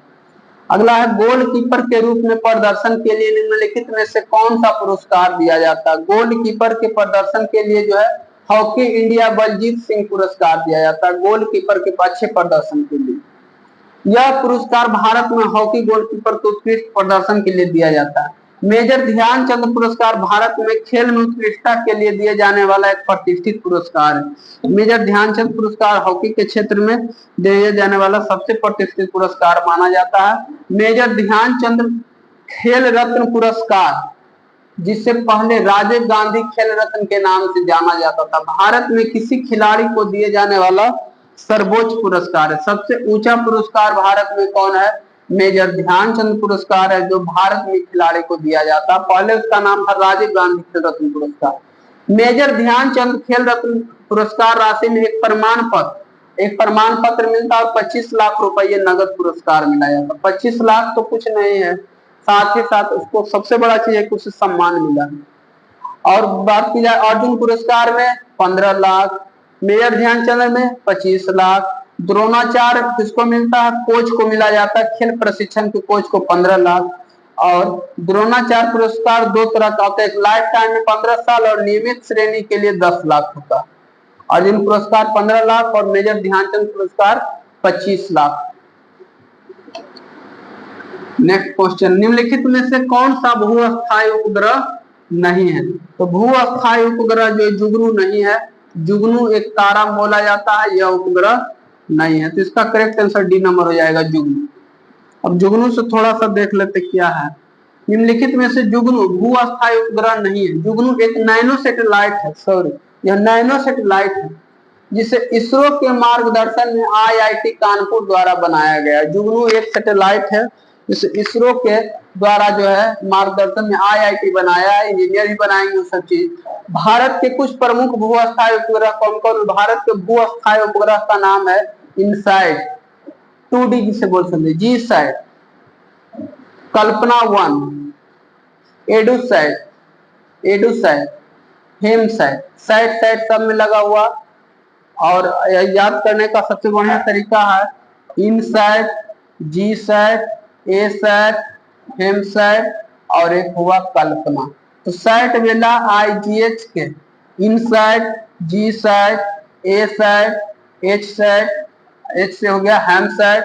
अगला है गोलकीपर के रूप में प्रदर्शन के लिए निम्नलिखित में से कौन सा पुरस्कार दिया जाता है? गोलकीपर के प्रदर्शन के लिए जो है हॉकी इंडिया बलजीत सिंह पुरस्कार दिया जाता है, गोलकीपर के अच्छे प्रदर्शन के लिए। यह पुरस्कार भारत में हॉकी गोलकीपर के उत्कृष्ट प्रदर्शन के लिए दिया जाता है। मेजर ध्यानचंद पुरस्कार भारत में खेल में उत्कृष्टता के लिए दिए जाने वाला एक प्रतिष्ठित पुरस्कार है। मेजर ध्यानचंद पुरस्कार हॉकी के क्षेत्र में दिए जाने वाला सबसे प्रतिष्ठित पुरस्कार माना जाता है। मेजर ध्यानचंद खेल रत्न पुरस्कार, जिससे पहले राजीव गांधी खेल रत्न के नाम से जाना जाता था, भारत में किसी खिलाड़ी को दिए जाने वाला सर्वोच्च पुरस्कार है। सबसे ऊंचा पुरस्कार भारत में कौन है? मेजर ध्यानचंद पुरस्कार है, जो भारत में खिलाड़ी को दिया जाता। पहले उसका नाम था राजीव गांधी खेल रत्न पुरस्कार। मेजर ध्यानचंद खेल रत्न पुरस्कार राशि में एक प्रमाण पत्र मिलता और 25 लाख रुपये नगद पुरस्कार मिला जाता। 25 लाख तो कुछ नहीं है, साथ ही साथ उसको सबसे बड़ा चीज है कि उसे सम्मान मिला। और बात की जाए अर्जुन पुरस्कार में 15 लाख, मेजर ध्यानचंद में 25 लाख। द्रोणाचार्य किसको मिलता है? कोच को मिला जाता है, खेल प्रशिक्षण के कोच को 15 लाख। और द्रोणाचार्य पुरस्कार दो तरह का होता है, एक लाइफ टाइम में 15 साल और नियमित श्रेणी के लिए 10 लाख होता है। अर्जुन पुरस्कार 15 लाख और मेजर ध्यानचंद पुरस्कार 25 लाख। नेक्स्ट क्वेश्चन, निम्नलिखित में से कौन सा भू-अस्थायी उपग्रह नहीं है? तो भू-अस्थायी उपग्रह जो जुगनू नहीं है, जुगनू एक तारा बोला जाता है, यह उपग्रह नहीं है। तो इसका करेक्ट आंसर डी नंबर हो जाएगा, जुगनू। अब जुगनू से थोड़ा सा देख लेते क्या है। निम्नलिखित में से जुगनू भू-अस्थायी उपग्रह नहीं है। जुगनू एक नैनो सैटेलाइट है, सॉरी यह नैनो सैटेलाइट है, जिसे इसरो के मार्गदर्शन में IIT कानपुर द्वारा बनाया गया। जुगनू एक सैटेलाइट है जिसे इसरो के द्वारा जो है मार्गदर्शन में IIT बनाया है, इंजीनियर ही बनाएंगे सब चीज। भारत के कुछ प्रमुख भू-अस्थायी उपग्रह कौन कौन? भारत के भू-अस्थायी उपग्रह का नाम है इनसाइट 2D जिसे बोल सकते, जीसैट, कल्पना 1, एडुसैट, एडुसैट, हेमसैट, सैट सैट सब में लगा हुआ। और याद करने का सबसे बढ़िया तरीका है इनसैट, जी सैट, ए सैट, हेमसैट और एक हुआ कल्पना। तो सैट वेला IGH के इनसैट, जी सैट, ए सैट, एच सैट, एच से हो गया हेमसैट,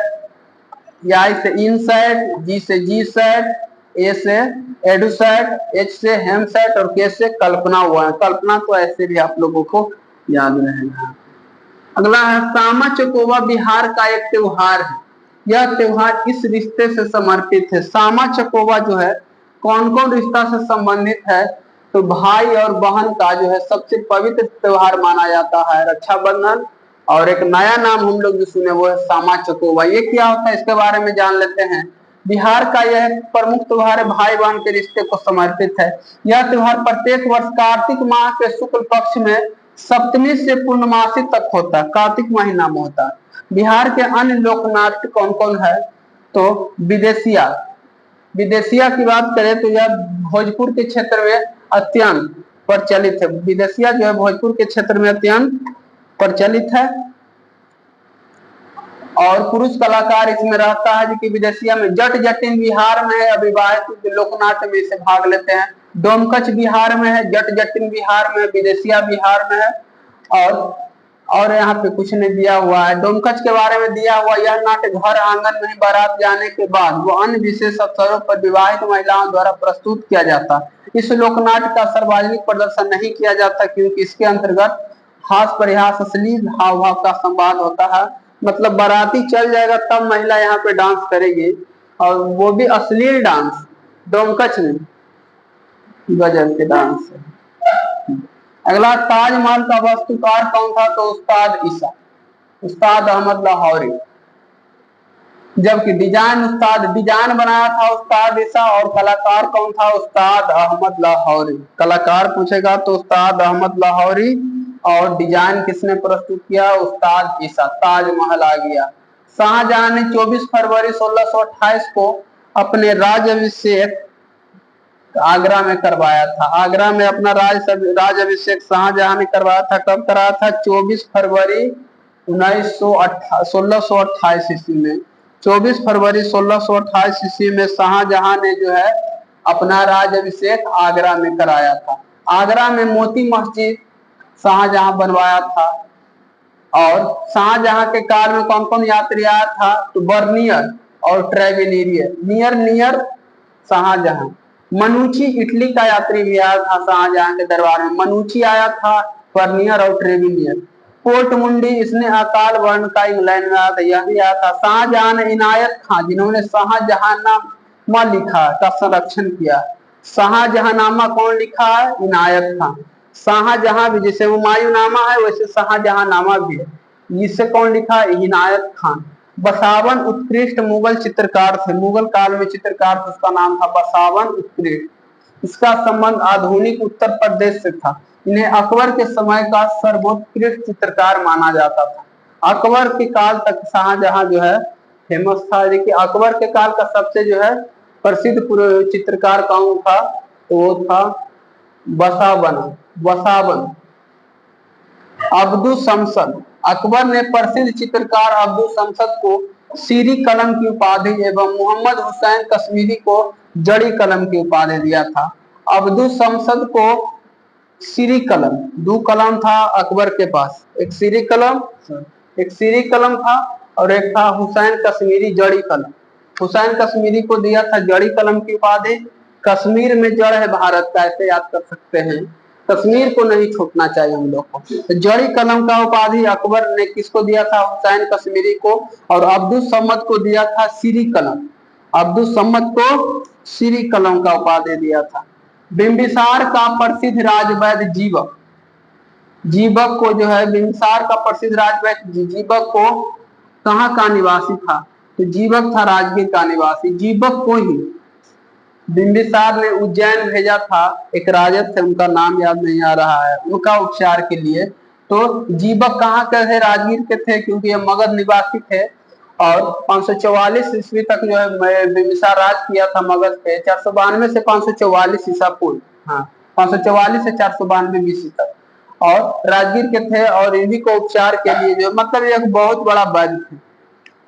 आई से इनसैट, जी से जी सैट, ए से एडुसैट, एच से हेमसैट और के से कल्पना हुआ है। कल्पना तो ऐसे भी आप लोगों को याद रहेगा। अगला है सामा चकेवा बिहार का एक त्योहार है। यह त्योहार इस रिश्ते से समर्पित है। सामा चकेवा जो है कौन कौन रिश्ता से संबंधित है? तो भाई और बहन का जो है सबसे पवित्र त्योहार माना जाता है रक्षाबंधन। और एक नया नाम हम लोग जो सुने वो है सामा चकेवा। ये क्या होता है इसके बारे में जान लेते हैं। बिहार का यह प्रमुख त्योहार है, भाई बहन के रिश्ते को समर्पित है। यह त्योहार प्रत्येक वर्ष कार्तिक माह के शुक्ल पक्ष में सप्तमी से पूर्णमासी तक होता है, कार्तिक महीना में होता है। बिहार के अन्य लोक नाट्य कौन कौन है? तो विदेशिया, विदेशिया की बात करें तो यह भोजपुर के क्षेत्र में अत्यंत प्रचलित है। विदेशिया जो है भोजपुर के क्षेत्र में अत्यंत प्रचलित है। और पुरुष कलाकार इसमें रहता है जो कि विदेशिया में जट जटिन बिहार में है, अविवाहित लोकनाट्य में इसे भाग लेते हैं। डोमकच बिहार में है, जट जटिन बिहार में, विदेशिया बिहार में है। और यहाँ पे कुछ नहीं दिया हुआ है। डोमकच के बारे में दिया हुआ यह नाट्य घर आंगन में बारात जाने के बाद वो अन्य विशेष अवसरों पर विवाहित महिलाओं द्वारा प्रस्तुत किया जाता। इस लोकनाट्य का सार्वजनिक प्रदर्शन नहीं किया जाता क्योंकि इसके अंतर्गत हास परिहास अश्लील हाव भाव का संवाद होता है। मतलब बाराती चल जाएगा तब महिला यहाँ पे डांस करेगी और वो भी अश्लील डांस। डोमकच में गजल के डांस। अगला ताजमहल का वास्तुकार कौन था? तो उस्ताद ईसा, उस्ताद अहमद लाहौरी। जबकि डिजाइन बनाया था उस्ताद ईसा और कलाकार कौन था? उस्ताद अहमद लाहौरी। कलाकार पूछेगा तो उस्ताद अहमद लाहौरी और डिजाइन किसने प्रस्तुत किया? उस्ताद ईसा। ताजमहल आ गया। शाहजहां ने 24 फरवरी 1628 को अपने राजाभिषेक आगरा में करवाया था। आगरा में अपना राजाभिषेक शाहजहां ने करवाया था। कब कराया था? 24 फरवरी 1628 ईस्वी में। 24 फरवरी 1628 ईस्वी में शाहजहां ने जो है अपना राजाभिषेक आगरा में कराया था। आगरा में मोती मस्जिद शाहजहां बनवाया था। और शाहजहां के काल में कौन कौन यात्री आया था? तो बर्नियर और ट्रेवेनियर। नियर शाहजहां। मनुची इटली का यात्री भी आया था शाहजहां के दरबार में। मनुची आया था, बर्नियर और ट्रेवेनियर। पोर्ट मुंडी इसने अकाल वर्ण का इंग्लैंड में आया था, यह भी आया था। शाहजहां ने इनायत खां जिन्होंने शाहजहांनामा लिखा का संरक्षण किया। शाहजहांनामा कौन लिखा है? इनायत खां। शाहजहां भी जैसे हुमायूं नामा है वैसे शाहजहांनामा भी है, जिसे कौन लिखा? इनायत खान। बसावन उत्कृष्ट मुगल चित्रकार थे। मुगल काल में चित्रकार थे, उसका नाम था बसावन उत्कृष्ट। इसका संबंध आधुनिक उत्तर प्रदेश से था। इन्हें अकबर के समय का सर्वोत्कृष्ट चित्रकार माना जाता था। अकबर के काल तक शाहजहां जो है फेमस था। देखिए अकबर के काल का सबसे जो है प्रसिद्ध चित्रकार कौन था? तो वो था बसावन अब्दुल शमसद। अकबर ने प्रसिद्ध चित्रकार अब्दुल शमसद को सीरी कलम की उपाधि एवं मोहम्मद हुसैन कश्मीरी को जड़ी कलम की उपाधि दिया था। अब्दुल शमसद को सीरी कलम, दो कलम था अकबर के पास, एक सीरी कलम था और एक था हुसैन कश्मीरी जड़ी कलम। हुसैन कश्मीरी को दिया था जड़ी कलम की उपाधि। कश्मीर में जड़ है भारत का, ऐसे याद कर सकते हैं। कश्मीर को नहीं छूटना चाहिए हम लोग को। तो जड़ी कलम का उपाधि अकबर ने किसको दिया था? हुसैन कश्मीरी को। और अब्दुल समद को दिया था सीरी कलम। अब्दुल समद को सीरी कलम का उपाधि दिया था। बिंबिसार का प्रसिद्ध राजवैद्य जीवक को जो है बिंबिसार का प्रसिद्ध राजवैद्य जीवक को कहाँ का निवासी था? तो जीवक था राजगीर का निवासी। जीवक को ही बिंबिसार ने उज्जैन भेजा था। एक राजा थे, उनका नाम याद नहीं आ रहा है, उनका उपचार के लिए। तो जीवक कहाँ के थे? राजगीर के थे, क्योंकि ये मगध निवासी थे। और 544 ईस्वी तक जो है बिंबिसार राज किया था मगध पे। 492 से 544 ईसा पूर्व। हाँ, 544 से 492 BC तक, और राजगीर के थे, और इन्हीं को उपचार के लिए जो मतलब ये एक बहुत बड़ा वैद्य थे।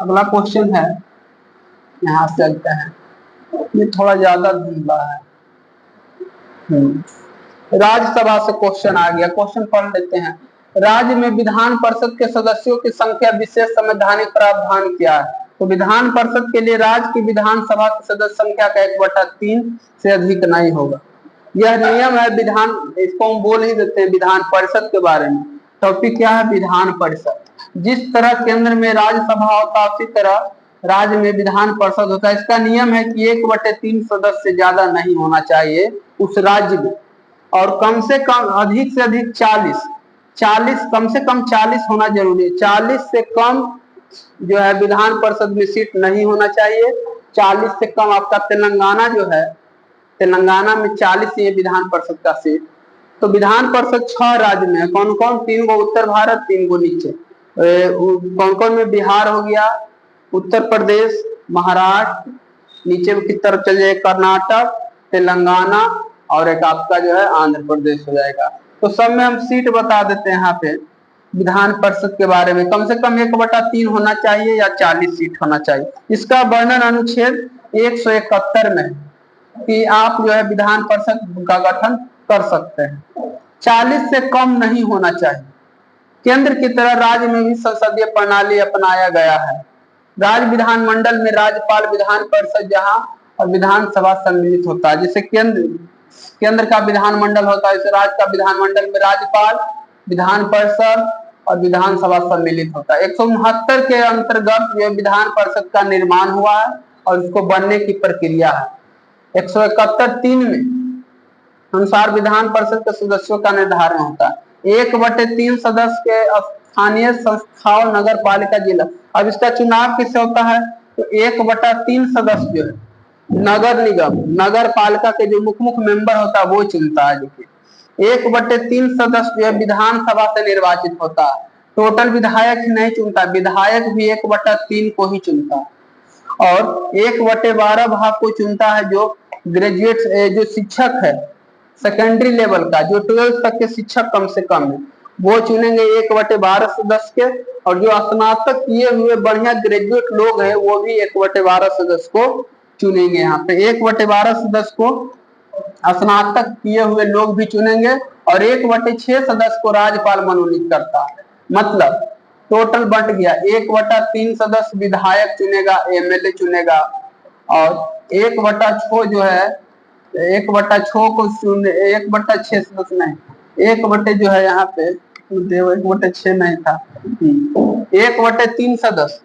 अगला क्वेश्चन है, यहाँ से चलते हैं, ये थोड़ा ज्यादा धुंधला है। राज्यसभा से क्वेश्चन आ गया, क्वेश्चन पढ़ लेते हैं। राज्य में विधान परिषद के सदस्यों की संख्या विशेष संवैधानिक प्रावधान क्या है? तो विधान परिषद के लिए राज्य की विधानसभा की सदस्य संख्या का 1/3 से अधिक नहीं होगा। यह नियम है विधान, इसको हम बोल ही देते हैं विधान परिषद के बारे में। टॉपिक क्या है? विधान परिषद। जिस तरह केंद्र में राज्यसभा होता है उसी तरह राज्य में विधान परिषद होता है। इसका नियम है कि 1/3 सदस्य से ज्यादा नहीं होना चाहिए उस राज्य में, और कम से कम अधिक से अधिक 40 कम से कम 40 होना जरूरी है। 40 से कम जो है विधान परिषद में सीट नहीं होना चाहिए। 40 से कम आपका तेलंगाना जो है, तेलंगाना में 40 है विधान परिषद का सीट। तो विधान परिषद 6 राज्य में है। कौन कौन? 3 गो उत्तर भारत, 3 गो नीचे। कौन कौन में? बिहार हो गया, उत्तर प्रदेश, महाराष्ट्र, नीचे की तरफ चले जाए कर्नाटक, तेलंगाना, और एक आपका जो है आंध्र प्रदेश हो जाएगा। तो सब में हम सीट बता देते हैं यहाँ पे विधान परिषद के बारे में। कम से कम 1/3 होना चाहिए या 40 सीट होना चाहिए। इसका वर्णन अनुच्छेद 171 में है कि आप जो है विधान परिषद का गठन कर सकते हैं। 40 से कम नहीं होना चाहिए। केंद्र की तरह राज्य में भी संसदीय प्रणाली अपनाया गया है। राज्य विधानमंडल में राज्यपाल, विधान परिषद जहां और विधानसभा सम्मिलित होता है। जैसे केंद्र का विधानमंडल होता है, जैसे राज्य का विधानमंडल में राज्यपाल, विधान परिषद और विधानसभा सम्मिलित होता है। 169 के अंतर्गत यह विधान परिषद का निर्माण हुआ है और इसको बनने की प्रक्रिया है। 171(3) में अनुसार विधान परिषद के सदस्यों का निर्धारण होता है। 1/3 सदस्य के स्थानीय संस्थाओं, नगर पालिका, जिला। अब इसका चुनाव किससे होता है? तो 1/3 सदस्य जो है नगर निगम, नगर पालिका के जो मुख्य मेंबर होता है वो चुनता है। देखिए 1/3 सदस्य जो है विधानसभा से निर्वाचित होता है। टोटल विधायक ही नहीं चुनता, विधायक भी 1/3 को ही चुनता है। और 1/12 भाग को चुनता है जो ग्रेजुएट, जो शिक्षक है सेकेंडरी लेवल का, जो 12th तक के शिक्षक कम से कम है, वो चुनेंगे 1/12 सदस्य के। और जो स्नातक किए हुए बढ़िया ग्रेजुएट लोग हैं वो भी 1/12 सदस्य को चुनेंगे। यहाँ पे 1/12 सदस्य को स्नातक किए हुए लोग भी चुनेंगे, और 1/6 सदस्य को राज्यपाल मनोनीत करता है। मतलब टोटल बंट गया, 1/3 सदस्य विधायक चुनेगा, एमएलए चुनेगा, और 1/6 जो है 1/6 को 1/6 सदस्य नहीं, 1 जो है यहाँ पे 1/6 नहीं था, 1/3 सदस्य,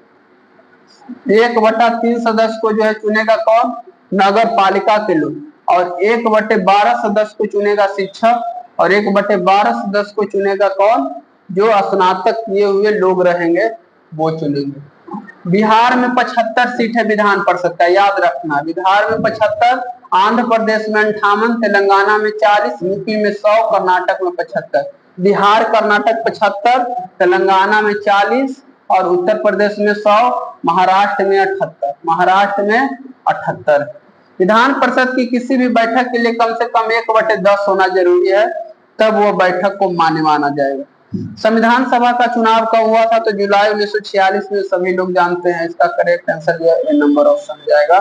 1/3 सदस्य को जो है चुनेगा कौन? नगर पालिका के लोग। और 1/12 सदस्य को चुनेगा शिक्षक, और 1/12 सदस्य को चुनेगा कौन? जो स्नातक किए हुए लोग रहेंगे वो चुनेंगे। बिहार में 75 सीट है विधान परिषद का, याद रखना। बिहार में 75, आंध्र प्रदेश में 58, तेलंगाना में 40, यूपी में 100, कर्नाटक में 75। बिहार कर्नाटक 75, तेलंगाना में 40 और उत्तर प्रदेश में 100, महाराष्ट्र में 78, महाराष्ट्र में 78। विधान परिषद की किसी भी बैठक के लिए कम से कम 1/10 होना जरूरी है, तब वो बैठक को मान्य माना जाएगा। संविधान सभा का चुनाव कब हुआ था? तो जुलाई 1946 में, सभी लोग जानते हैं। इसका करेक्ट आंसर जो है नंबर ऑप्शन हो जाएगा।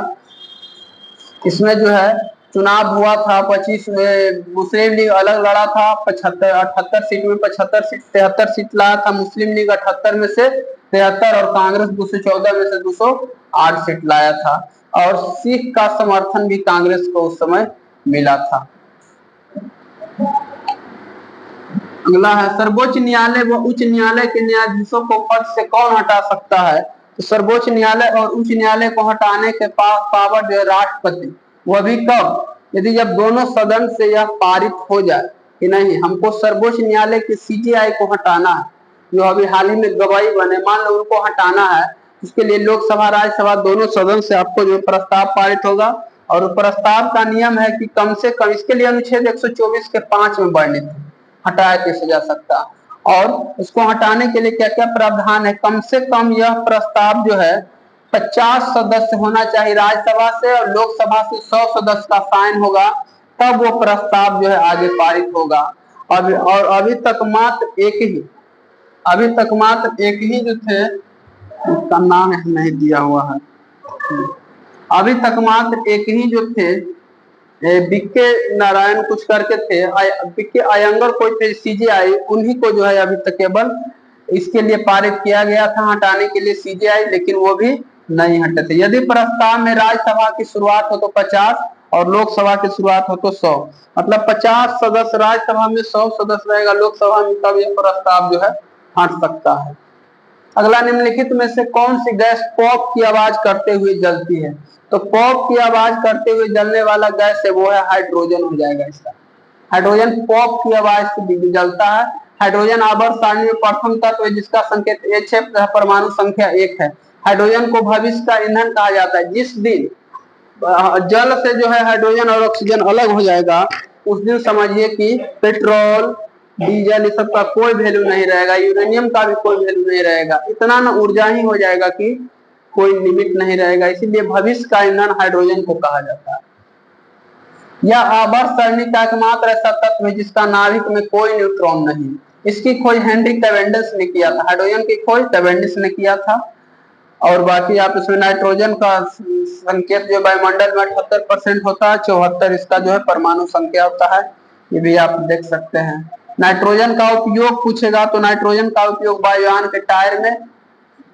इसमें जो है चुनाव हुआ था 25 में, मुस्लिम लीग अलग लड़ा था 78 सीट में 75 सीट, 73 सीट लाया था मुस्लिम लीग 78 में से 73, और कांग्रेस 214 में से 208 सीट लाया था। और सिख का समर्थन भी कांग्रेस को उस समय मिला था। अगला है, सर्वोच्च न्यायालय व उच्च न्यायालय के न्यायाधीशों को पद से कौन हटा सकता है? तो सर्वोच्च न्यायालय और उच्च न्यायालय को हटाने के पावर जो है राष्ट्रपति। वह भी कब? यदि जब दोनों सदन से यह पारित हो जाए कि नहीं हमको सर्वोच्च न्यायालय के सीजेआई को हटाना है, जो अभी हाल ही में गवाही बने, मान लो उनको हटाना है, इसके लिए लोकसभा राज्यसभा दोनों सदन से आपको जो प्रस्ताव पारित होगा। और प्रस्ताव का नियम है कि कम से कम, इसके लिए अनुच्छेद 124 के 5 में वर्णित है हटाया कैसे जा सकता। और उसको हटाने के लिए क्या क्या प्रावधान है? कम से कम यह प्रस्ताव जो है 50 सदस्य होना चाहिए राज्यसभा से, और लोकसभा से 100 सदस्य का साइन होगा, तब वो प्रस्ताव जो है आगे पारित होगा। और अभी तक मात्र एक ही जो थे, उसका नाम नहीं दिया हुआ है, अभी तक मात्र एक ही जो थे, बीके नारायण कुछ करके थे, बीके अयंगर कोई थे सीजेआई, उन्हीं को जो है अभी तक केवल इसके लिए पारित किया गया था, हटाने के लिए सीजेआई, लेकिन वो भी नहीं हटे थे। यदि प्रस्ताव में राज्यसभा की शुरुआत हो तो 50 और लोकसभा की शुरुआत हो तो 100, मतलब 50 सदस्य राज्यसभा में, 100 सदस्य रहेगा लोकसभा में, तब ये प्रस्ताव जो है हट सकता है। अगला, निम्नलिखित में से कौन सी गैस पॉप की आवाज करते हुए जलती है? तो पॉप की आवाज करते हुए जलने वाला गैस है वो है हाइड्रोजन हो जाएगा इसका। हाइड्रोजन पॉप की आवाज से जलता है। हाइड्रोजन आवर्त सारणी में प्रथम तत्व है जिसका संकेत H है, परमाणु संख्या 1 है। हाइड्रोजन को भविष्य का ईंधन कहा जाता है। जिस दिन जल से जो है हाइड्रोजन और ऑक्सीजन अलग हो जाएगा, उस दिन समझिए कि पेट्रोल, डीजल, इस सब का कोई वैल्यू नहीं रहेगा, यूरेनियम का भी कोई वैल्यू नहीं रहेगा, इतना ना ऊर्जा ही हो जाएगा कि कोई लिमिट नहीं रहेगा। इसीलिए भविष्य का ईंधन हाइड्रोजन को कहा जाता है। यह आवर्त सारणी का एकमात्र ऐसा तत्व है जिसका नाभिक में कोई न्यूट्रॉन नहीं। इसकी खोज हेनरी कैवेंडिश ने किया था। हाइड्रोजन की खोज कैवेंडिश ने किया था। और बाकी आप इसमें नाइट्रोजन का संकेत जो वायुमंडल में 78% होता है, 74 इसका जो है परमाणु संख्या होता है, ये भी आप देख सकते हैं। नाइट्रोजन का उपयोग पूछेगा तो नाइट्रोजन का उपयोग वायुयान के टायर में,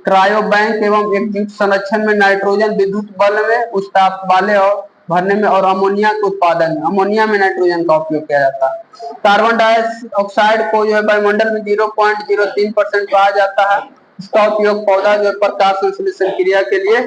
क्रायो बैंक एवं एकजुट संरक्षण में, नाइट्रोजन विद्युत बल्ब में, उच्च ताप वाले और भरने में, और अमोनिया के उत्पादन में, अमोनिया में नाइट्रोजन का उपयोग किया जाता है। कार्बन डाइऑक्साइड को जो है वायुमंडल में 0.03% पाया जाता है। इसका उपयोग पौधा जो है प्रकाश संश्लेषण क्रिया के लिए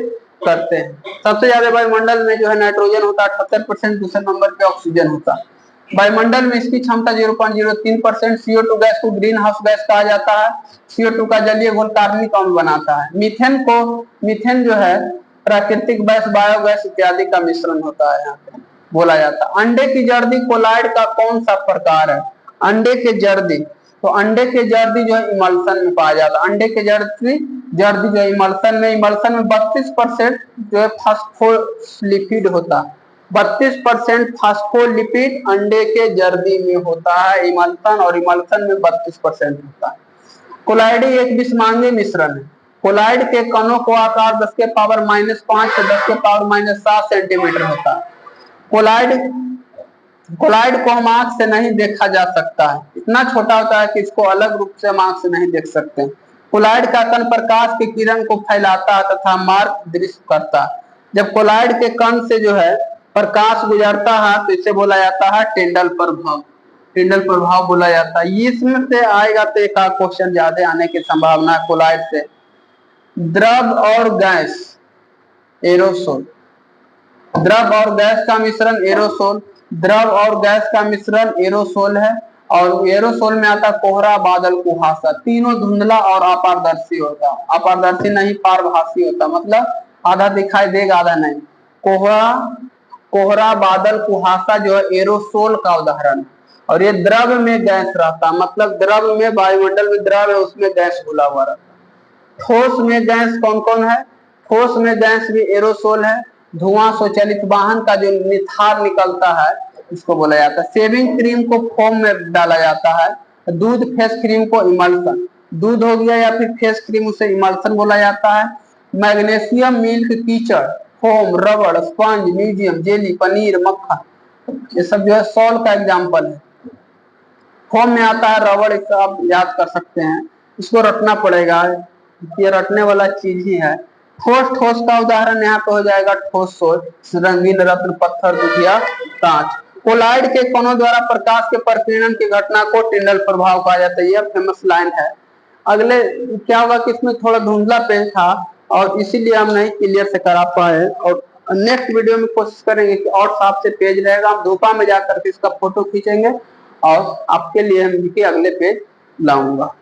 करते हैं। सबसे ज्यादा वायुमंडल में जो है नाइट्रोजन होता है 78%, दूसरे नंबर पे ऑक्सीजन होता है। वायुमंडल में इसकी क्षमता 0.03%। CO2 गैस को ग्रीन हाउस गैस कहा जाता है। CO2 का जलीय घोल कार्बनिक अम्ल बनाता है। मीथेन जो है प्राकृतिक गैस, बायोगैस इत्यादि का मिश्रण होता है, यहाँ पे बोला जाता है। अंडे की जर्दी कोलाइड का कौन सा प्रकार है? अंडे के जर्दी, तो अंडे के जर्दी जो है इमल्सन में पाया जाता है। अंडे के जर्दी जो है इमल्सन में 32% जो है फास्फोलिपिड होता है। 32% फास्फोलिपिड अंडे के जर्दी में होता है इमल्सन, और इमल्सन में 32% होता है। कोलाइडी एक विषमांगी मिश्रण है। कोलाइड के कणों को आकार 10 के पावर -5 से 10 के पावर -7 सेंटीमीटर होता है। कोलाइड को हम आंख से नहीं देखा जा सकता है, इतना छोटा होता है कि इसको अलग रूप से हम आंख से नहीं देख सकते। कोलाइड का कण प्रकाश के किरण को फैलाता है तथा मार्ग दृश्य करता है। जब कोलाइड के कण से जो है प्रकाश गुजरता है तो इसे बोला जाता है टिंडल प्रभाव। टिंडल प्रभाव बोला जाता है। इसमें से आएगा तो एक क्वेश्चन ज्यादा आने की संभावना है कोलाइड से। द्रव और गैस एरोसोल, द्रव और गैस का मिश्रण एरोसोल, द्रव और गैस का मिश्रण एरोसोल है। और एरोसोल में आता कोहरा, बादल, कुहासा, तीनों धुंधला और अपारदर्शी होता। अपारदर्शी नहीं, पारभासी होता, मतलब आधा दिखाई देगा आधा नहीं। कोहरा, बादल, कुहासा जो है एरोसोल का उदाहरण है। और ये द्रव में गैस रहता, मतलब द्रव में, वायुमंडल में द्रव है उसमें गैस घुला हुआ रहता। ठोस में गैस कौन कौन है? ठोस में गैस भी एरोसोल है। धुआं स्वचालित वाहन का जो निथार निकलता है इसको बोला जाता है। शेविंग क्रीम को फोम में डाला जाता है। दूध फेस क्रीम को इमल्सन, दूध हो गया या फिर फेस क्रीम, उसे इमल्सन बोला जाता है। मैग्नीशियम मिल्क, कीचड़, फोम, रबड़, स्पंज, म्यूजियम, जेली, पनीर, मक्खन, ये सब जो है सॉल का एग्जाम्पल है। फोम में आता है रबड़, इसको आप याद कर सकते हैं, इसको रटना पड़ेगा, ये रटने वाला चीज ही है। ठोस का उदाहरण यहाँ पे हो जाएगा ठोस सोच, रंगीन रत्न, पत्थर, दुधिया, कांच। कोलाइड के कणों द्वारा प्रकाश के प्रकीर्णन की घटना को टिंडल प्रभाव कहा जाता है। यह फेमस लाइन है। अगले क्या होगा कि इसमें थोड़ा धुंधला पेज था और इसीलिए हम नहीं क्लियर से करा पाए, और नेक्स्ट वीडियो में कोशिश करेंगे कि और साफ से पेज रहेगा। हम धूपा में जाकर के इसका फोटो खींचेंगे और आपके लिए हम अगले पेज लाऊंगा।